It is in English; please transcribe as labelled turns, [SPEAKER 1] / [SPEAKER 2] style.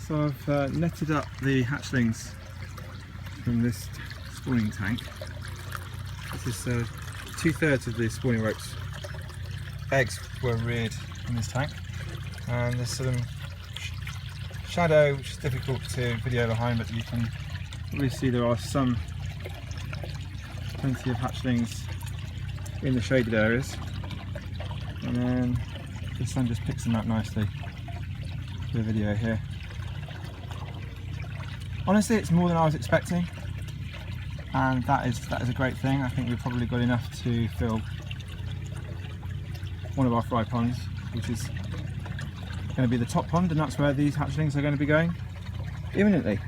[SPEAKER 1] So I've netted up the hatchlings from this spawning tank. This is 2/3 of the spawning ropes. Eggs were reared in this tank, and there's some shadow which is difficult to video behind, but you can really see there are plenty of hatchlings in the shaded areas, and then the sun just picks them up nicely for the video here. Honestly, it's more than I was expecting, and that is a great thing. I think we've probably got enough to fill one of our fry ponds, which is going to be the top pond, and that's where these hatchlings are going to be going imminently.